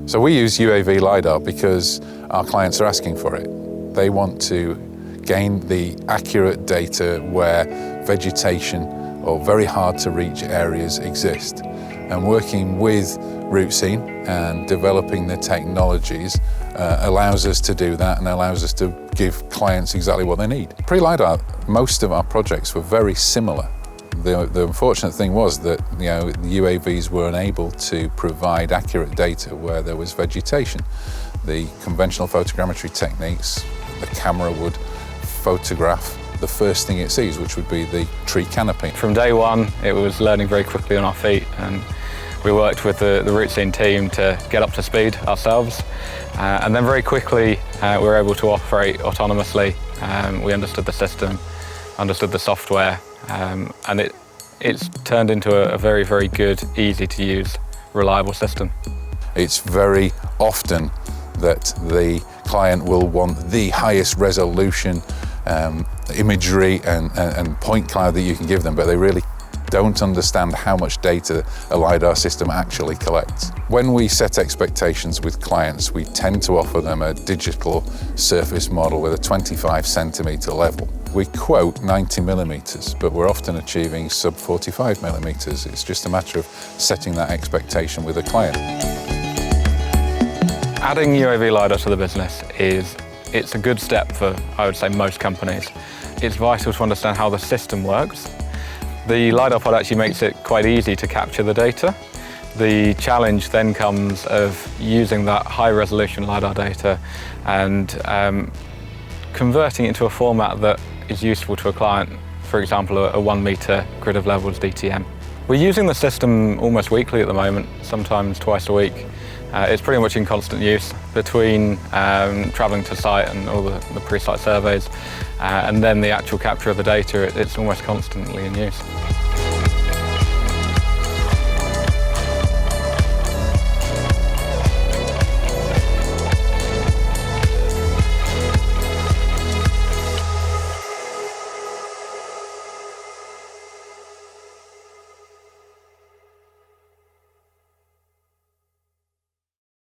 So we use UAV LiDAR because our clients are asking for it. They want to gain the accurate data where vegetation or very hard to reach areas exist. And working with Routescene and developing the technologies allows us to do that and allows us to give clients exactly what they need. Pre-LiDAR, most of our projects were very similar. The unfortunate thing was that the UAVs were unable to provide accurate data where there was vegetation. The conventional photogrammetry techniques, the camera would photograph the first thing it sees, which would be the tree canopy. From day one, it was learning very quickly on our feet, and we worked with the Routescene team to get up to speed ourselves. And then very quickly, we were able to operate autonomously. We understood the system, understood the software, and it's turned into a very, very good, easy to use, reliable system. It's very often that the client will want the highest resolution imagery and point cloud that you can give them, but they really don't understand how much data a LiDAR system actually collects. When we set expectations with clients, we tend to offer them a digital surface model with a 25 centimetre level. We quote 90 millimetres, but we're often achieving sub 45 millimetres. It's just a matter of setting that expectation with a client. Adding UAV LiDAR to the business it's a good step for, I would say, most companies. It's vital to understand how the system works. The LiDAR pod actually makes it quite easy to capture the data. The challenge then comes of using that high-resolution LiDAR data and converting it into a format that is useful to a client, for example, a 1 metre grid of levels DTM. We're using the system almost weekly at the moment, sometimes twice a week. It's pretty much in constant use between travelling to site and all the pre-site surveys and then the actual capture of the data. It's almost constantly in use.